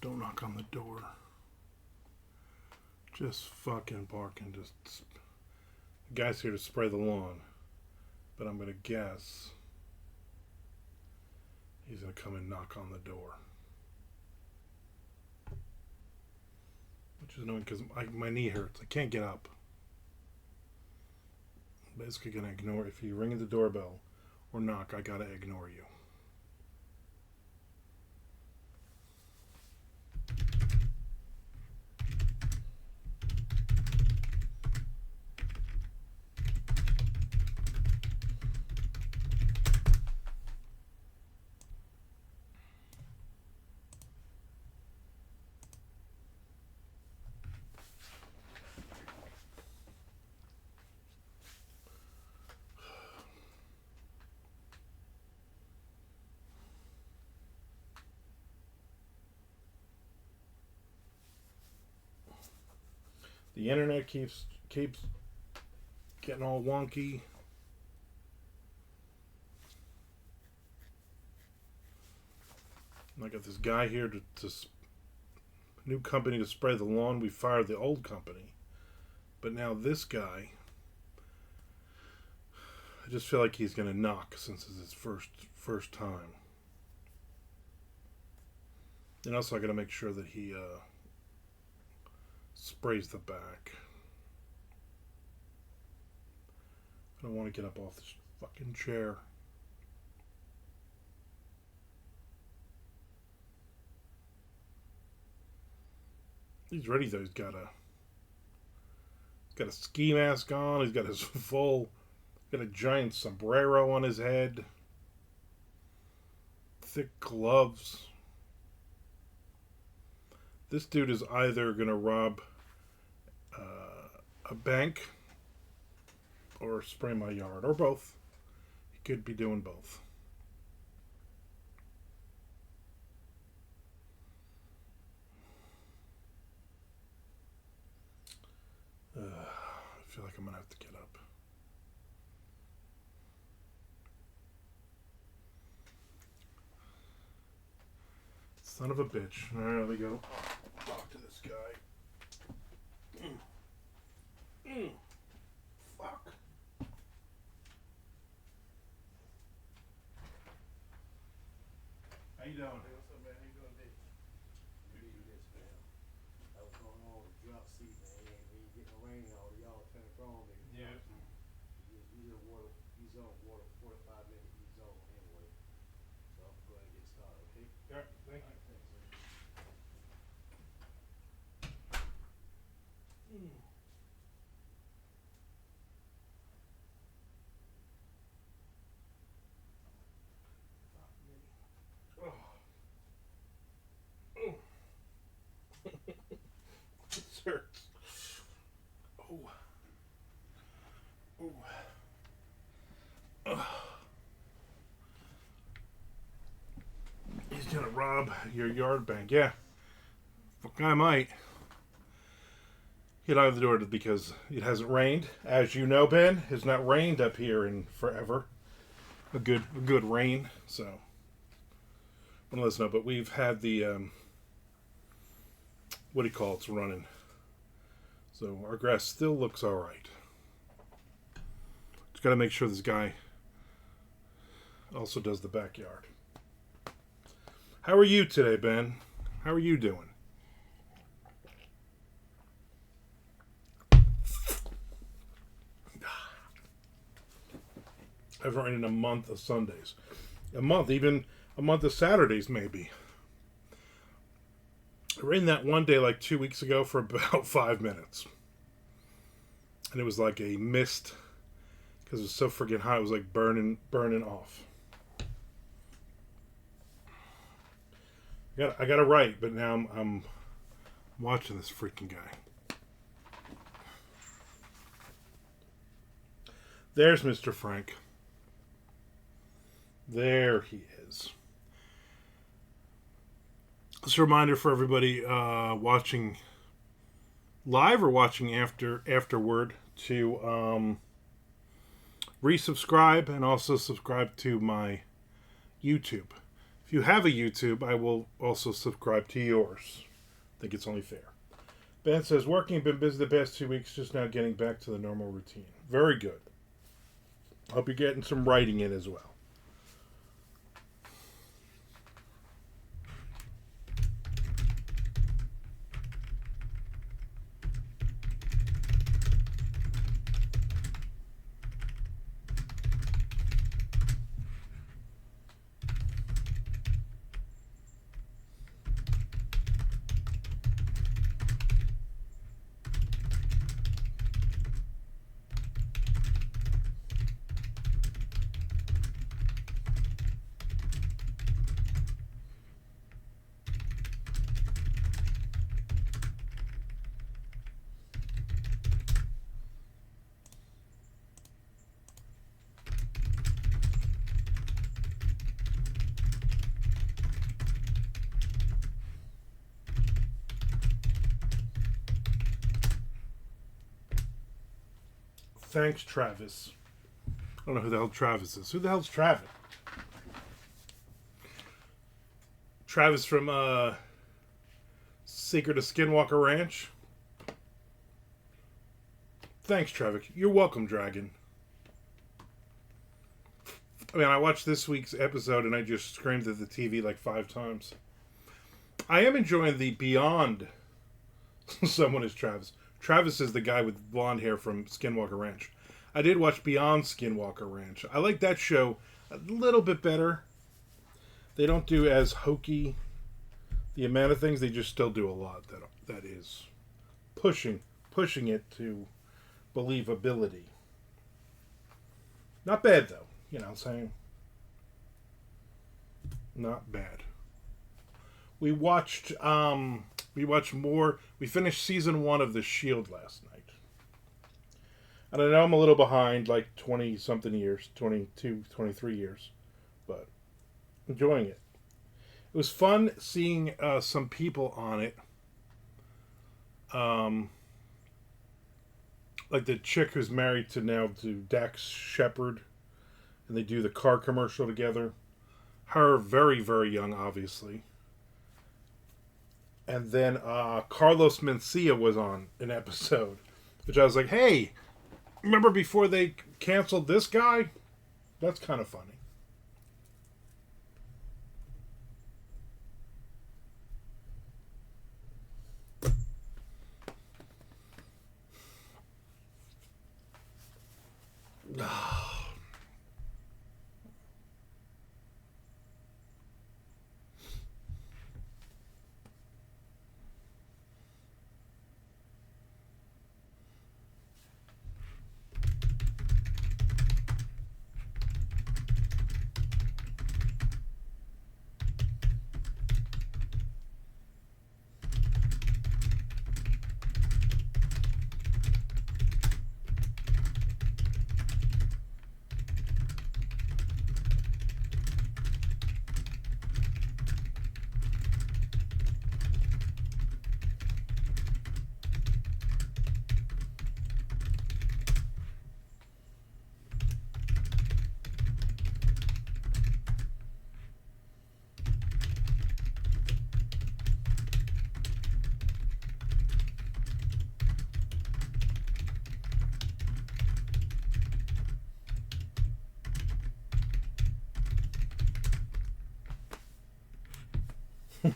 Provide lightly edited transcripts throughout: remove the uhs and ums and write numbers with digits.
Don't knock on the door. Just fucking barking. The guy's here to spray the lawn. But I'm going to guess he's going to come and knock on the door. Which is annoying because my knee hurts. I can't get up. I'm basically going to ignore. If you ring the doorbell or knock, I got to ignore you. The internet keeps getting all wonky. I got this guy here to new company to spray the lawn. We fired the old company, but now this guy, I just feel like he's gonna knock since it's his first time. And also, I gotta make sure that he sprays the back. I don't want to get up off this fucking chair. He's ready though. He's got a ski mask on. He's got his got a giant sombrero on his head. Thick gloves. This dude is either gonna rob a bank or spray my yard, or both. He could be doing both. I feel like I'm gonna have to get up. Son of a bitch. Alright, let me go talk to this guy. Fuck. How you doing? Hey, what's up, man? How you doing, Dave? You do this, man. That was going on with drop seat, man. When you get the rain, y'all turn it on, nigga. Yeah. You water, you zone water, 45 minute you zone anyway. So I'm going to get started, okay? Yeah, thank you. Thanks, man. This hurts. Oh. Oh. He's gonna rob your yard bank. Yeah. Fuck, I might. Get out of the door because it hasn't rained. As you know, Ben, it's not rained up here in forever. A good rain. So, I want to let us know. But we've had the what do you call it's running. So our grass still looks all right. Just got to make sure this guy also does the backyard. How are you today, Ben? How are you doing? I haven't rained in a month of Sundays. Even a month of Saturdays, maybe. It rained that one day like 2 weeks ago for about 5 minutes. And it was like a mist because it was so freaking hot. It was like burning off. I got to write, but now I'm watching this freaking guy. There's Mr. Frank. There he is. Just a reminder for everybody watching live or watching afterward to resubscribe and also subscribe to my YouTube. If you have a YouTube, I will also subscribe to yours. I think it's only fair. Ben says, working, been busy the past 2 weeks, just now getting back to the normal routine. Very good. Hope you're getting some writing in as well. Thanks, Travis. I don't know who the hell Travis is. Who the hell's Travis? Travis from Secret of Skinwalker Ranch. Thanks, Travis. You're welcome, Dragon. I mean, I watched this week's episode and I just screamed at the TV like 5 times. I am enjoying the Beyond Someone is Travis. Travis is the guy with blonde hair from Skinwalker Ranch. I did watch Beyond Skinwalker Ranch. I like that show a little bit better. They don't do as hokey the amount of things. They just still do a lot that is pushing it to believability. Not bad though, you know what I'm saying? Not bad. We watched more. We finished season 1 of The Shield last night. And I know I'm a little behind, like 20 something years, 22, 23 years, but enjoying it. It was fun seeing some people on it. Like the chick who's married to Dax Shepard, and they do the car commercial together. Her very, very young, obviously. And then Carlos Mencia was on an episode, which I was like, hey, remember before they canceled this guy? That's kind of funny.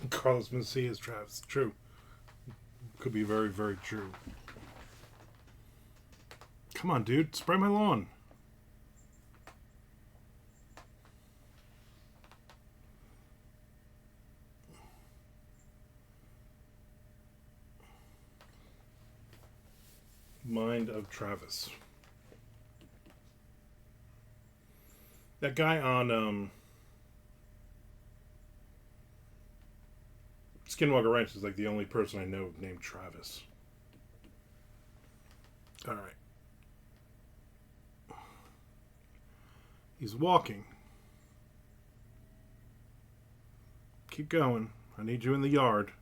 Carlos Mencia is Travis. True. Could be very, very true. Come on, dude. Spray my lawn. Mind of Travis. That guy on Skinwalker Ranch is like the only person I know named Travis. All right. He's walking. Keep going. I need you in the yard.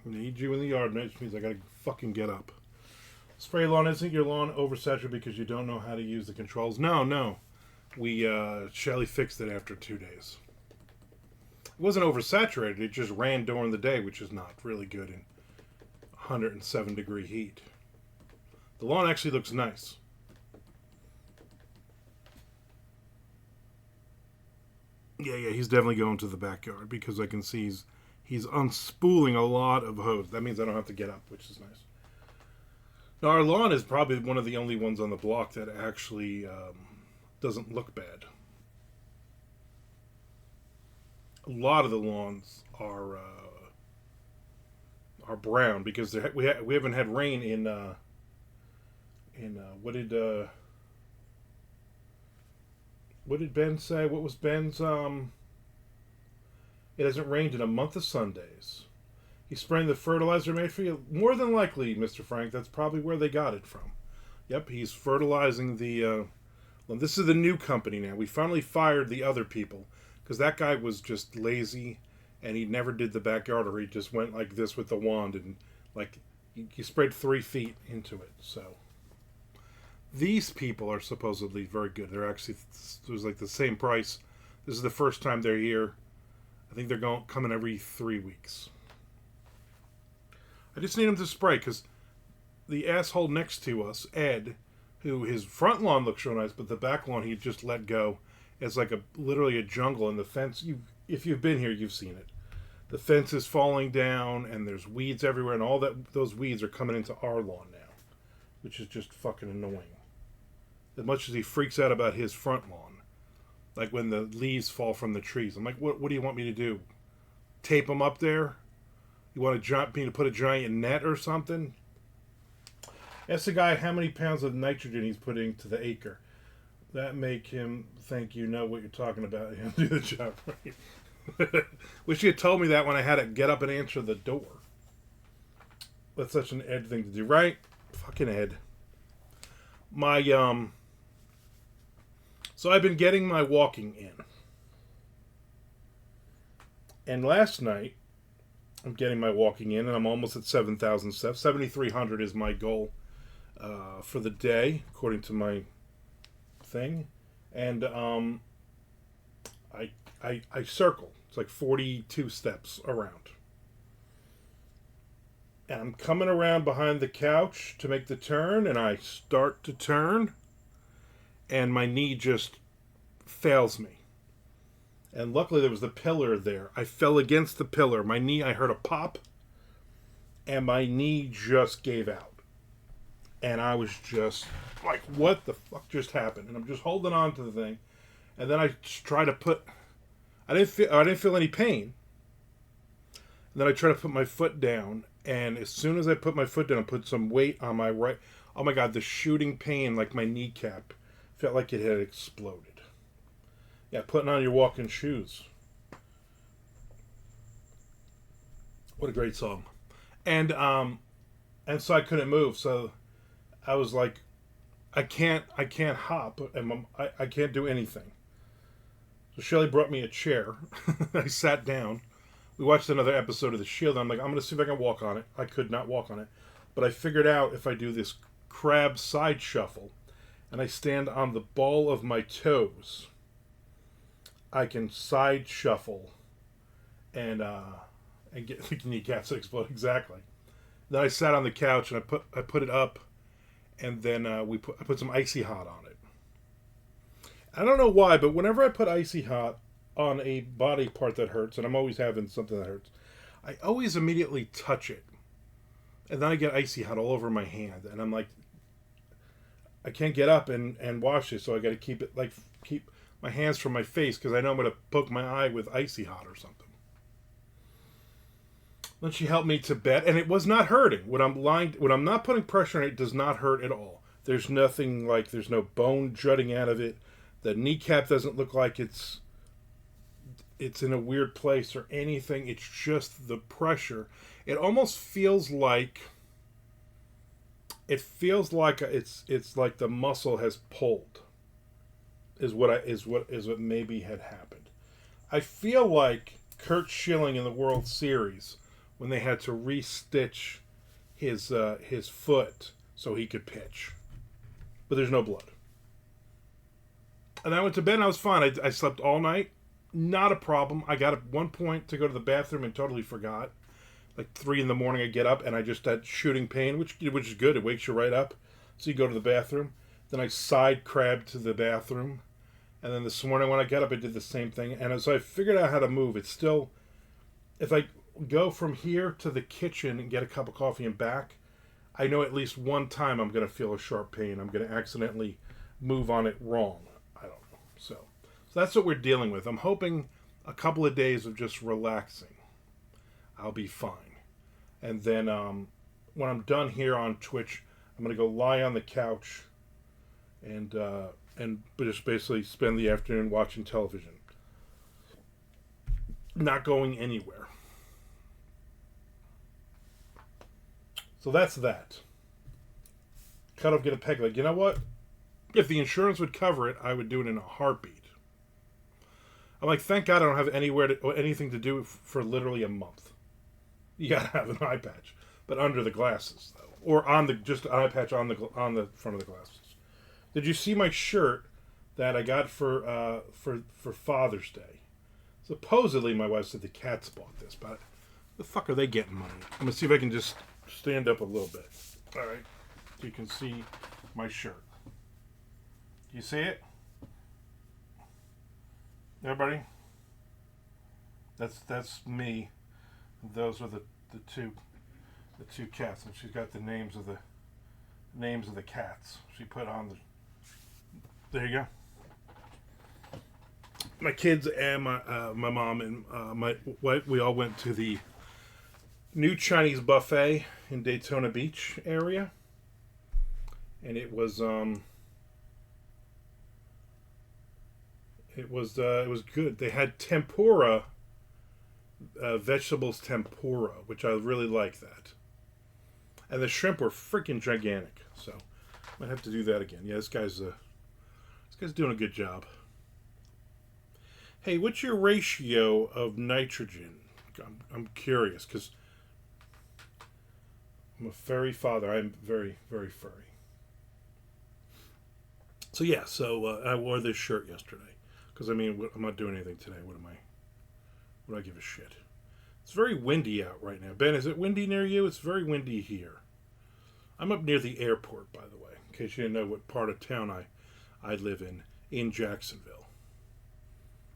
I need you in the yard, which means I gotta fucking get up. Spray lawn, isn't your lawn oversaturated because you don't know how to use the controls? No. Shelly fixed it after 2 days. It wasn't oversaturated. It just ran during the day, which is not really good in 107-degree heat. The lawn actually looks nice. Yeah, he's definitely going to the backyard because I can see he's unspooling a lot of hose. That means I don't have to get up, which is nice. Now, our lawn is probably one of the only ones on the block that actually doesn't look bad. A lot of the lawns are brown because we haven't had rain in what did Ben say? What was Ben's it hasn't rained in a month of Sundays. He's spraying the fertilizer made for you. More than likely, Mr. Frank, that's probably where they got it from. Yep, he's fertilizing the well, this is the new company now. We finally fired the other people because that guy was just lazy and he never did the backyard, or he just went like this with the wand and like he sprayed 3 feet into it. So these people are supposedly very good. They're actually, it was like the same price. This is the first time they're here. I think they're coming every 3 weeks. I just need them to spray because the asshole next to us, Ed, who his front lawn looks real nice, but the back lawn he just let go. It's like literally a jungle, and the fence. If you've been here, you've seen it. The fence is falling down, and there's weeds everywhere, and all those weeds are coming into our lawn now, which is just fucking annoying. As much as he freaks out about his front lawn, like when the leaves fall from the trees, I'm like, what do you want me to do? Tape them up there? You want me to put a giant net or something? Ask the guy how many pounds of nitrogen he's putting to the acre. That make him think you know what you're talking about and do the job right. Wish you had told me that when I had to get up and answer the door. That's such an Ed thing to do, right? Fucking Ed. So I've been getting my walking in. And last night, I'm getting my walking in, and I'm almost at 7,000 steps. 7,300 is my goal for the day, according to my thing. And I circle. It's like 42 steps around. And I'm coming around behind the couch to make the turn, and I start to turn, and my knee just fails me. And luckily there was the pillar there. I fell against the pillar. My knee, I heard a pop, and my knee just gave out. And I was just like, what the fuck just happened? And I'm just holding on to the thing. And then I try to I didn't feel any pain. And then I try to put my foot down, and as soon as I put my foot down, I put some weight on my right. Oh my God, the shooting pain, like my kneecap, felt like it had exploded. Yeah, putting on your walking shoes. What a great song. And so I couldn't move. So I was like, I can't hop, and I can't do anything. So Shelly brought me a chair. I sat down. We watched another episode of The Shield. I'm like, I'm going to see if I can walk on it. I could not walk on it. But I figured out if I do this crab side shuffle, and I stand on the ball of my toes, I can side shuffle and get the kneecaps to explode. Exactly. Then I sat on the couch and I put it up, and then I put some icy hot on it. I don't know why, but whenever I put icy hot on a body part that hurts, and I'm always having something that hurts, I always immediately touch it, and then I get icy hot all over my hand, and I'm like, I can't get up and wash it, so I got to keep my hands from my face because I know I'm going to poke my eye with icy hot or something. Then she helped me to bed, and it was not hurting. When I'm not putting pressure on it, it does not hurt at all. There's nothing like, there's no bone jutting out of it. The kneecap doesn't look like it's in a weird place or anything. It's just the pressure. It almost feels like it's like the muscle has pulled. Is what maybe had happened. I feel like Kurt Schilling in the World Series when they had to restitch his foot so he could pitch, but there's no blood. And I went to bed and I was fine. I slept all night. Not a problem. I got at one point to go to the bathroom and totally forgot. Like 3 in the morning, I get up and I just had shooting pain, which is good. It wakes you right up. So you go to the bathroom. Then I side crabbed to the bathroom. And then this morning when I got up, I did the same thing. And as I figured out how to move, it's still, if I go from here to the kitchen and get a cup of coffee and back, I know at least one time I'm going to feel a sharp pain. I'm going to accidentally move on it wrong. I don't know. So that's what we're dealing with. I'm hoping a couple of days of just relaxing, I'll be fine. And then when I'm done here on Twitch, I'm going to go lie on the couch and just basically spend the afternoon watching television. Not going anywhere. So that's that. Cut off, get a peg leg. You know what? If the insurance would cover it, I would do it in a heartbeat. I'm like, thank God I don't have anything to do for literally a month. You gotta have an eye patch, but under the glasses though, or just an eye patch on the front of the glasses. Did you see my shirt that I got for Father's Day? Supposedly, my wife said the cats bought this, but the fuck are they getting money? I'm gonna see if I can just stand up a little bit. All right, so you can see my shirt. You see it? Everybody? That's me. Those are the two cats, and she's got the names of the cats. She put on the. There you go. My kids and my mom and my wife, we all went to the new Chinese buffet in Daytona Beach area, and it was good. They had tempura, vegetables tempura, which I really like that, and the shrimp were freaking gigantic. So I might have to do that again. Yeah, this guy's doing a good job. Hey, what's your ratio of nitrogen? I'm curious because I'm a furry father. I'm very, very furry. So yeah, I wore this shirt yesterday because I'm not doing anything today. What do I give a shit? It's very windy out right now. Ben, is it windy near you? It's very windy here. I'm up near the airport, by the way, in case you didn't know what part of town I live in Jacksonville.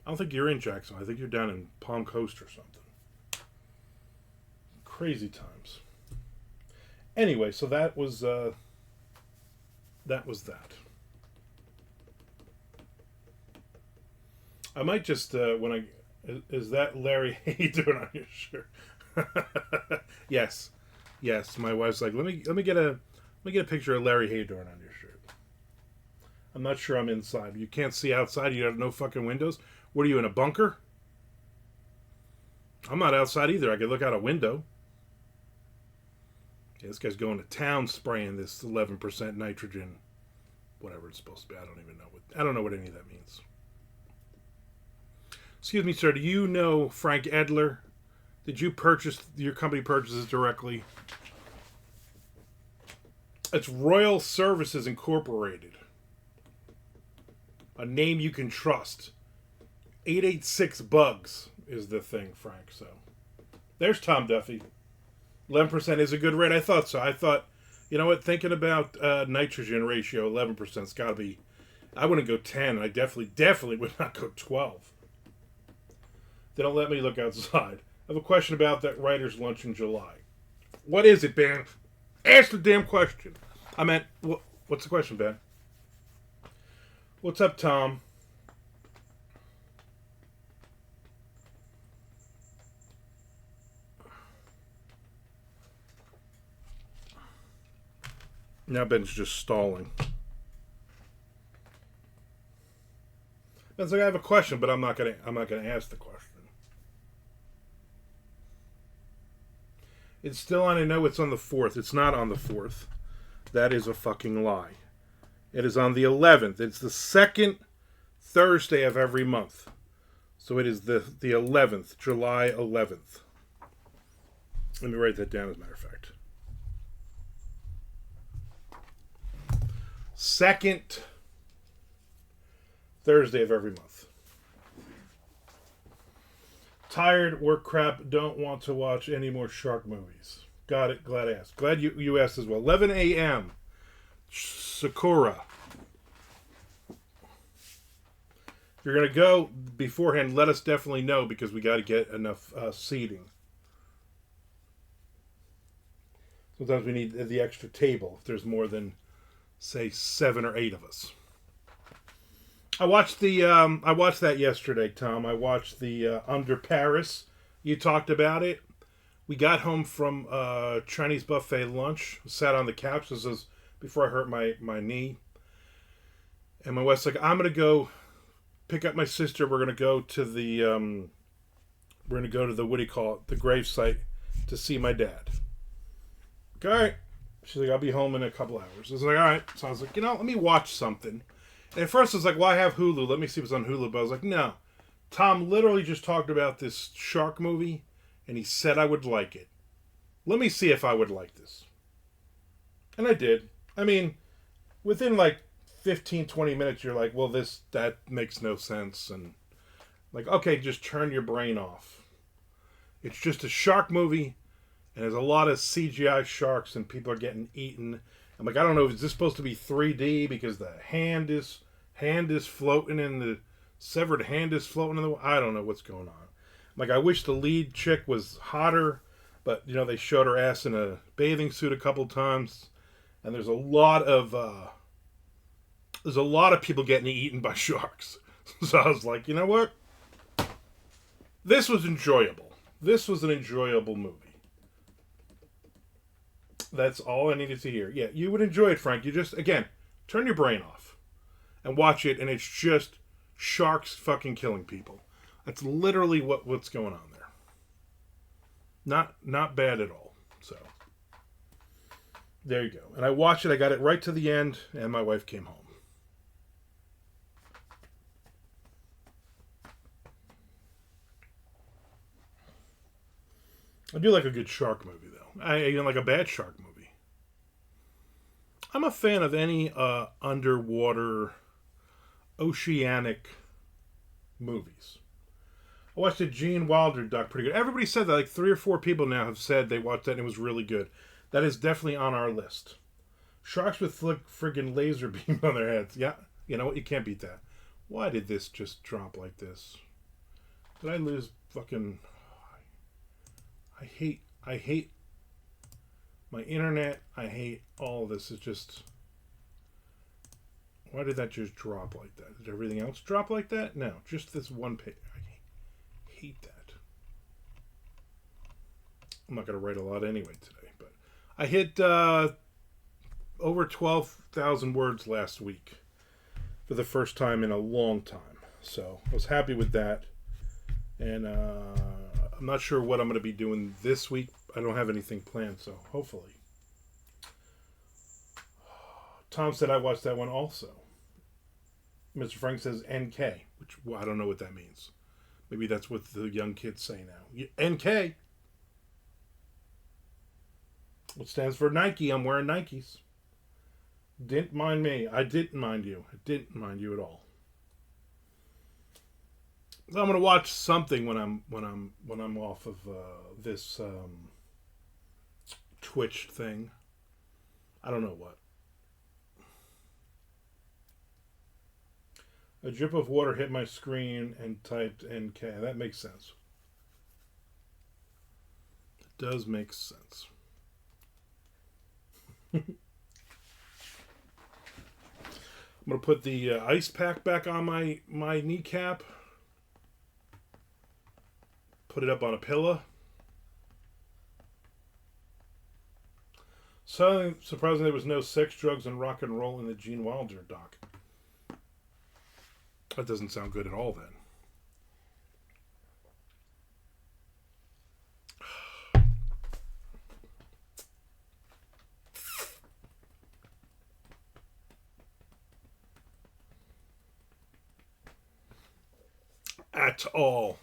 I don't think you're in Jacksonville. I think you're down in Palm Coast or something. Crazy times. Anyway, so that was that. I might just is that Larry doing on your shirt? Yes. My wife's like, let me get a picture of Larry Haydorn on your shirt. I'm not sure I'm inside. You can't see outside. You have no fucking windows. What are you, in a bunker? I'm not outside either. I could look out a window. Yeah, this guy's going to town spraying this 11% nitrogen, whatever it's supposed to be. I don't know what any of that means. Excuse me, sir. Do you know Frank Edler? Did your company purchases directly? It's Royal Services Incorporated. A name you can trust. 886 bugs is the thing, Frank. So there's Tom Duffy. 11% is a good rate. I thought so. I thought, you know what? Thinking about nitrogen ratio, 11%'s got to be. I wouldn't go 10. I definitely would not go 12. They don't let me look outside. I have a question about that writer's lunch in July. What is it, Ben? Ask the damn question. I meant, what's the question, Ben? What's up, Tom? Now Ben's just stalling. Ben's like, I have a question, but I'm not gonna ask the question. It's still on. I know it's on the 4th. It's not on the 4th. That is a fucking lie. It is on the 11th. It's the second Thursday of every month. So it is the 11th, July 11th. Let me write that down as a matter of fact. Second Thursday of every month. Tired, work crap, don't want to watch any more shark movies. Got it, glad I asked. Glad you asked as well. 11 a.m. Sakura. If you're going to go beforehand, let us definitely know because we got to get enough seating. Sometimes we need the extra table if there's more than, say, 7 or 8 of us. I watched that yesterday, Tom. I watched the Under Paris. You talked about it. We got home from Chinese buffet lunch. Sat on the couch. This was before I hurt my knee. And my wife's like, I'm gonna go pick up my sister. We're gonna go to the what do you call it? The grave site to see my dad. All right. She's like, I'll be home in a couple hours. I was like, all right. So I was like, let me watch something. And at first I was like, well, I have Hulu. Let me see what's on Hulu. But I was like, no. Tom literally just talked about this shark movie, and he said I would like it. Let me see if I would like this. And I did. I mean, within like 15, 20 minutes, you're like, well, that makes no sense. And like, okay, just turn your brain off. It's just a shark movie, and there's a lot of CGI sharks, and people are getting eaten. I'm like, I don't know, is this supposed to be 3D because the hand is floating in the severed hand is floating in the. I don't know what's going on. I'm like, I wish the lead chick was hotter, but they showed her ass in a bathing suit a couple times, and there's a lot of people getting eaten by sharks. So I was like, you know what? This was enjoyable. This was an enjoyable movie. That's all I needed to hear. Yeah, you would enjoy it, Frank. You just, again, turn your brain off and watch it, and it's just sharks fucking killing people. That's literally what's going on there. Not bad at all. So, there you go. And I watched it. I got it right to the end, and my wife came home. I do like a good shark movie, though. I even like a bad shark movie. I'm a fan of any underwater, oceanic movies. I watched a Gene Wilder doc, pretty good. Everybody said that. Like 3 or 4 people now have said they watched that and it was really good. That is definitely on our list. Sharks with friggin' laser beam on their heads. Yeah, you know what? You can't beat that. Why did this just drop like this? Did I lose fucking... I hate my internet. I hate all of this. It's just... Why did that just drop like that? Did everything else drop like that? No, just this one page. I hate that. I'm not going to write a lot anyway today, but I hit over 12,000 words last week for the first time in a long time. So I was happy with that. And I'm not sure what I'm going to be doing this week. I don't have anything planned, so hopefully. Tom said I watched that one also. Mr. Frank says NK, which I don't know what that means. Maybe that's what the young kids say now. NK. What stands for Nike. I'm wearing Nikes. Didn't mind me. I didn't mind you. I didn't mind you at all. I'm gonna watch something when I'm off of this Twitch thing. I don't know what. A drip of water hit my screen and typed NK. That makes sense. It does make sense. I'm gonna put the ice pack back on my kneecap. Put it up on a pillow. So surprisingly, there was no sex, drugs, and rock and roll in the Gene Wilder doc. That doesn't sound good at all, then. At all.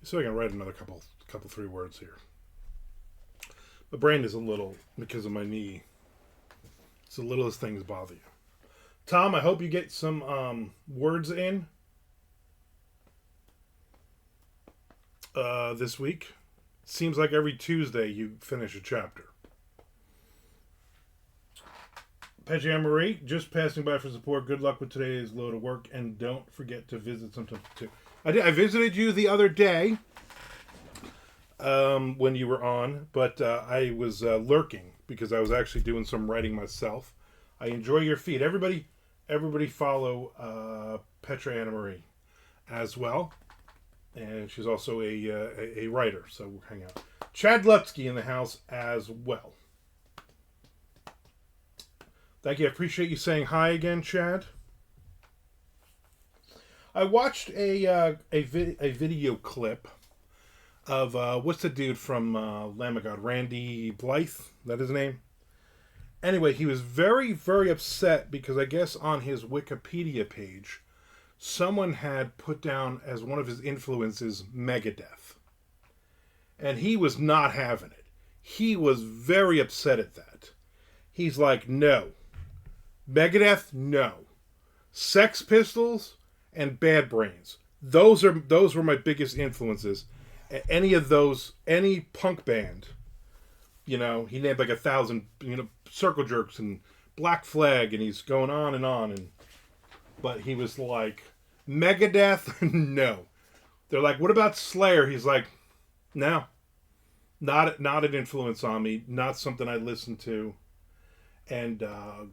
So I can write another couple 3 words here. My brain is a little, because of my knee, It's the littlest things bother you. Tom, I hope you get some words in this week. Seems like every Tuesday you finish a chapter. Petya Marie, just passing by for support. Good luck with today's load of work, and don't forget to visit sometime too. I visited you the other day when you were on, but I was lurking because I was actually doing some writing myself. I enjoy your feed. Everybody follow Petya Marie as well, and she's also a writer. So we'll hang out. Chad Lutsky in the house as well. Thank you. I appreciate you saying hi again, Chad. I watched a video clip of what's the dude from Lamb of God? Randy Blythe? Is that his name? Anyway, he was very, very upset because I guess on his Wikipedia page, someone had put down as one of his influences Megadeth. And he was not having it. He was very upset at that. He's like, no. Megadeth, no. Sex Pistols and Bad Brains. Those were my biggest influences. Any of those, any punk band, he named like 1,000, Circle Jerks and Black Flag, and he's going on and on. But he was like, Megadeth, no. They're like, what about Slayer? He's like, no, not an influence on me, not something I listen to. And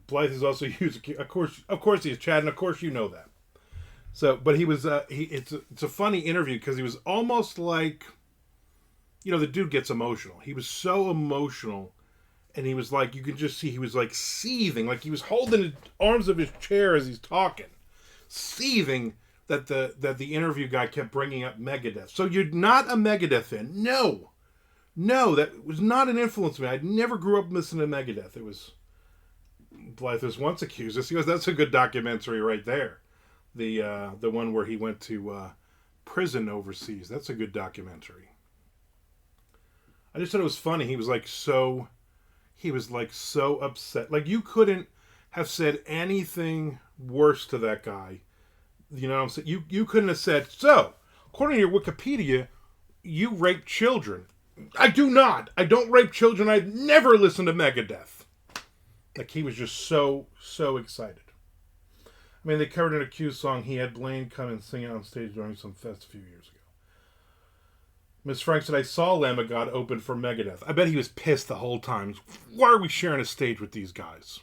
Blythe is also used, of course he's Chad, and of course you know that. So, but he was, it's a funny interview because he was almost like, the dude gets emotional. He was so emotional, and he was like, you could just see he was like seething, like he was holding the arms of his chair as he's talking, seething that the interview guy kept bringing up Megadeth. So you're not a Megadeth fan? No, that was not an influence on me. I never grew up listening to Megadeth. It was. Blythe was once accused us. He goes, that's a good documentary right there. The one where he went to prison overseas. That's a good documentary. I just thought it was funny. He was so upset. Like, you couldn't have said anything worse to that guy. You know what I'm saying? You couldn't have said, so, according to your Wikipedia, you rape children. I do not. I don't rape children. I've never listened to Megadeth. Like, he was just so excited. I mean, they covered an Accused song. He had Blaine come and sing it on stage during some fest a few years ago. Miss Frank said, I saw Lamb of God open for Megadeth. I bet he was pissed the whole time. Why are we sharing a stage with these guys?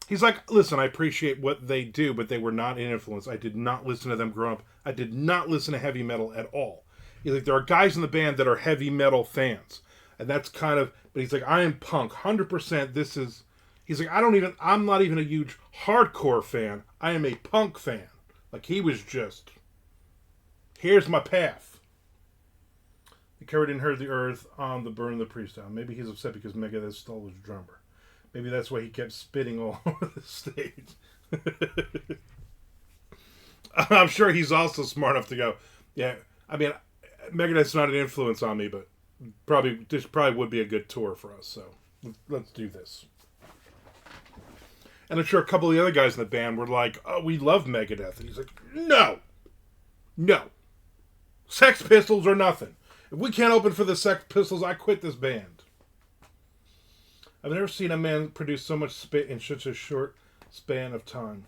He's like, listen, I appreciate what they do, but they were not an influence. I did not listen to them growing up. I did not listen to heavy metal at all. He's like, there are guys in the band that are heavy metal fans. And that's kind of, but he's like, I am punk, 100%. He's like, I'm not even a huge hardcore fan. I am a punk fan. Like, he was just, here's my path. The carried and heard the earth on the burn of the priest down. Maybe he's upset because Megadeth stole his drummer. Maybe that's why he kept spitting all over the stage. I'm sure he's also smart enough to go, yeah, I mean, Megadeth's not an influence on me, but this probably would be a good tour for us, so let's do this. And I'm sure a couple of the other guys in the band were like, oh, we love Megadeth. And he's like, no. Sex Pistols or nothing. If we can't open for the Sex Pistols, I quit this band. I've never seen a man produce so much spit in such a short span of time.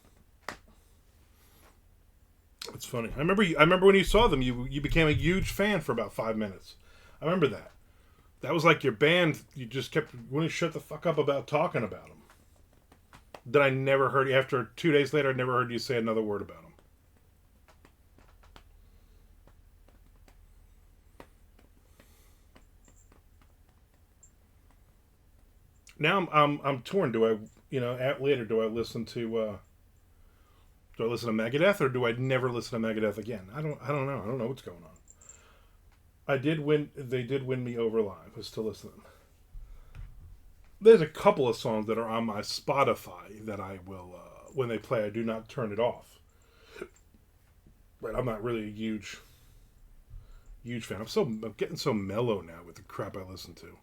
It's funny. I remember when you saw them, you became a huge fan for about 5 minutes. I remember that. That was like your band. You just wouldn't shut the fuck up about talking about them. Then I never heard, after 2 days later, I never heard you say another word about them. Now I'm torn. Do I, later, do I listen to Megadeth, or do I never listen to Megadeth again? I don't know. I don't know what's going on. They did win me over live. I still listen to them. There's a couple of songs that are on my Spotify that I will, when they play, I do not turn it off. But I'm not really a huge fan. I'm getting so mellow now with the crap I listen to.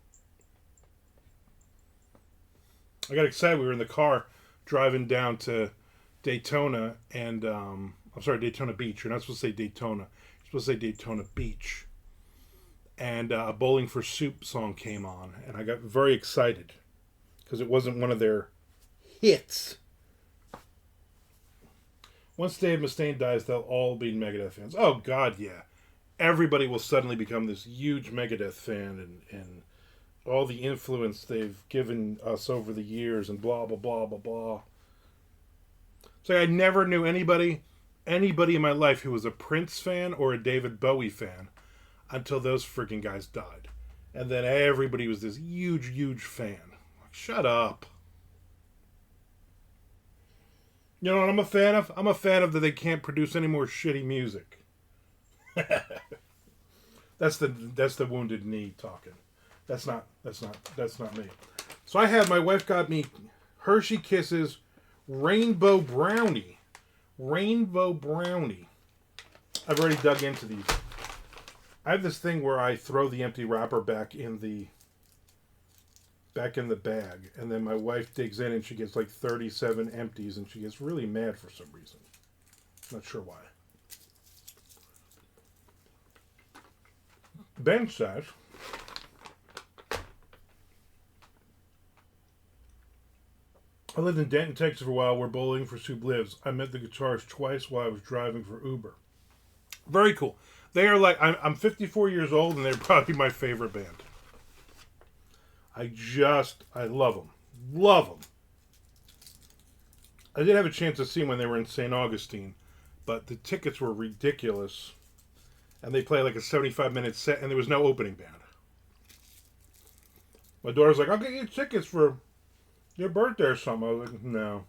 I got excited. We were in the car driving down to Daytona, and I'm sorry, Daytona Beach. You're not supposed to say Daytona. You're supposed to say Daytona Beach. And a Bowling for Soup song came on, and I got very excited because it wasn't one of their hits. Once Dave Mustaine dies, they'll all be Megadeth fans. Oh, God, yeah. Everybody will suddenly become this huge Megadeth fan, and all the influence they've given us over the years, and blah, blah, blah, blah, blah. So I never knew anybody in my life who was a Prince fan or a David Bowie fan until those freaking guys died. And then everybody was this huge, huge fan. Like, shut up. You know what I'm a fan of? I'm a fan of that they can't produce any more shitty music. That's the Wounded Knee talking. That's not me. So my wife got me Hershey Kisses Rainbow Brownie. Rainbow Brownie. I've already dug into these. I have this thing where I throw the empty wrapper back in the bag, and then my wife digs in and she gets like 37 empties, and she gets really mad for some reason. Not sure why. Ben says, I lived in Denton, Texas for a while, where Bowling for Soup lives. I met the guitarist twice while I was driving for Uber. Very cool. They are like, I'm 54 years old, and they're probably my favorite band. I love them. Love them. I did have a chance to see them when they were in St. Augustine, but the tickets were ridiculous. And they play like a 75-minute set, and there was no opening band. My daughter's like, I'll get you tickets for your birthday or something. I was like, no.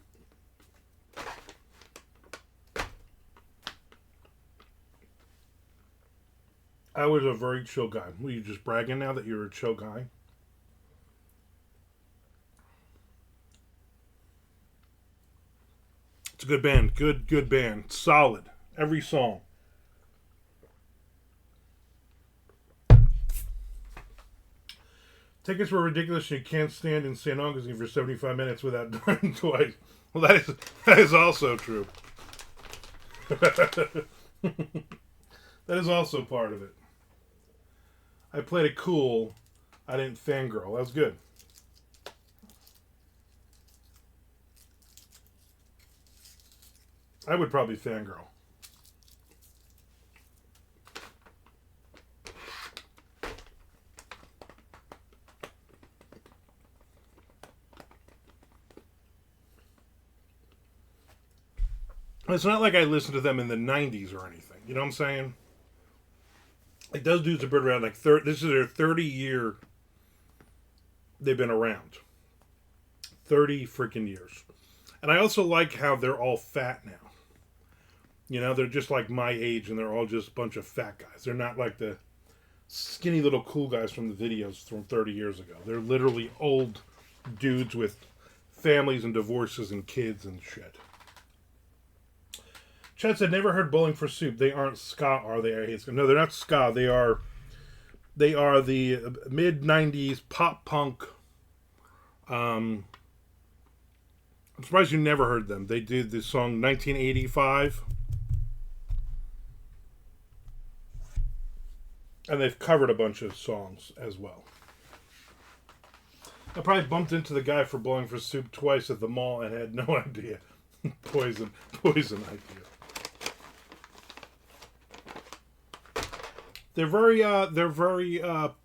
I was a very chill guy. Were you just bragging now that you're a chill guy? It's a good band. Good band. Solid. Every song. Tickets were ridiculous. You can't stand in St. Augustine for 75 minutes without dying twice. Well, that is also true. That is also part of it. I played it cool. I didn't fangirl. That was good. I would probably fangirl. It's not like I listened to them in the 90s or anything. You know what I'm saying? Like, those dudes have been around like this is their 30-year they've been around. 30 freaking years. And I also like how they're all fat now. You know, they're just like my age, and they're all just a bunch of fat guys. They're not like the skinny little cool guys from the videos from 30 years ago. They're literally old dudes with families and divorces and kids and shit. Chad said, never heard Bowling for Soup. They aren't ska, are they? No, they're not ska. They are the mid-90s pop punk. I'm surprised you never heard them. They did the song 1985. And they've covered a bunch of songs as well. I probably bumped into the guy for Bowling for Soup twice at the mall and had no idea. Poison idea. They're very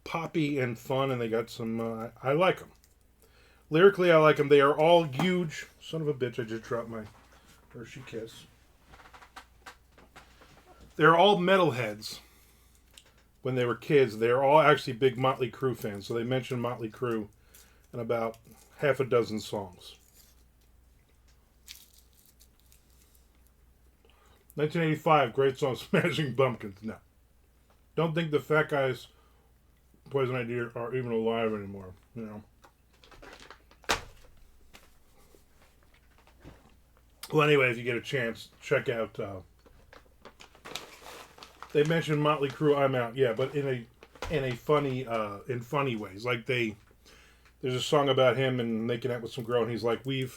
poppy and fun, and they got some. I like them. Lyrically, I like them. They are all huge. Son of a bitch! I just dropped my Hershey Kiss. They're all metalheads. When they were kids, they're all actually big Motley Crue fans. So they mentioned Motley Crue in about half a dozen songs. 1985, great song, Smashing Pumpkins. No. Don't think the fat guys, Poison Idea, are even alive anymore. You know. Well, anyway, if you get a chance, check out. They mentioned Motley Crue. I'm out. Yeah, but in funny ways. Like they There's a song about him and making out with some girl, and he's like, between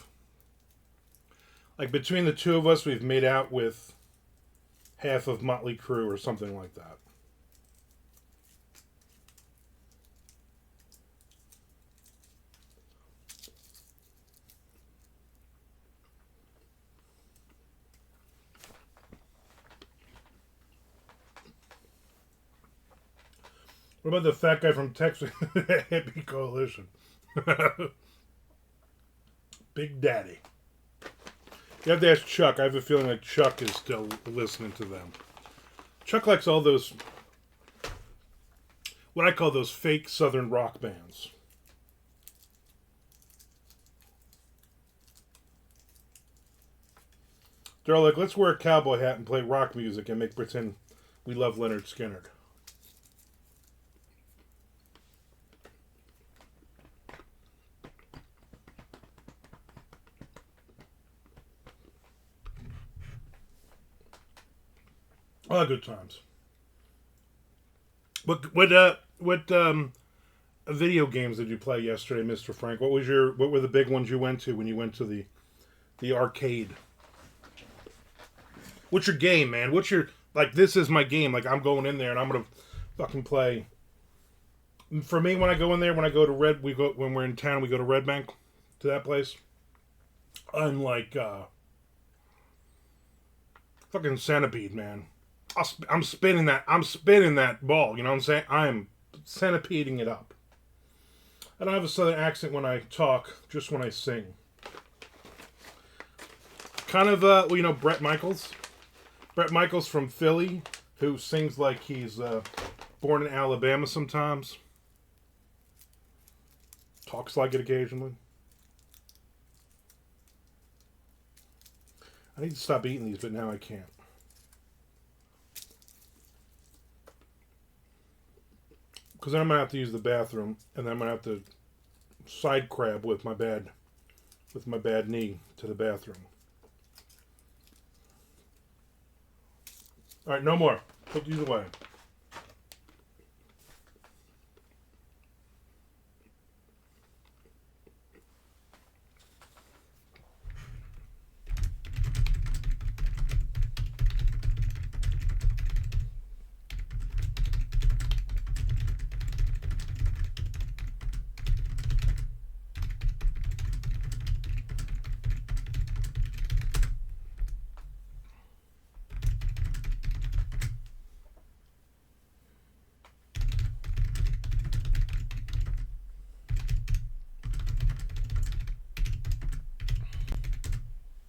the two of us, we've made out with half of Motley Crue or something like that. What about the fat guy from Texas? Hippie Coalition. Big Daddy. You have to ask Chuck. I have a feeling like Chuck is still listening to them. Chuck likes all those, what I call those fake Southern rock bands. They're all like, let's wear a cowboy hat and play rock music and make pretend we love Leonard Skinner. Oh, good times. What video games did you play yesterday, Mr. Frank? What were the big ones you went to when you went to the arcade? What's your game, man? This is my game. Like, I'm going in there and I'm gonna fucking play. For me, when I go in there, when we're in town, we go to Red Bank, to that place. I'm like, fucking Centipede, man. I'm spinning that ball, you know what I'm saying? I'm centipeding it up. I don't have a southern accent when I talk, just when I sing. Kind of, Brett Michaels. Brett Michaels from Philly, who sings like he's born in Alabama sometimes. Talks like it occasionally. I need to stop eating these, but now I can't. Because then I'm going to have to use the bathroom, and then I'm going to have to side crab with my bad knee to the bathroom. All right, no more. Put these away.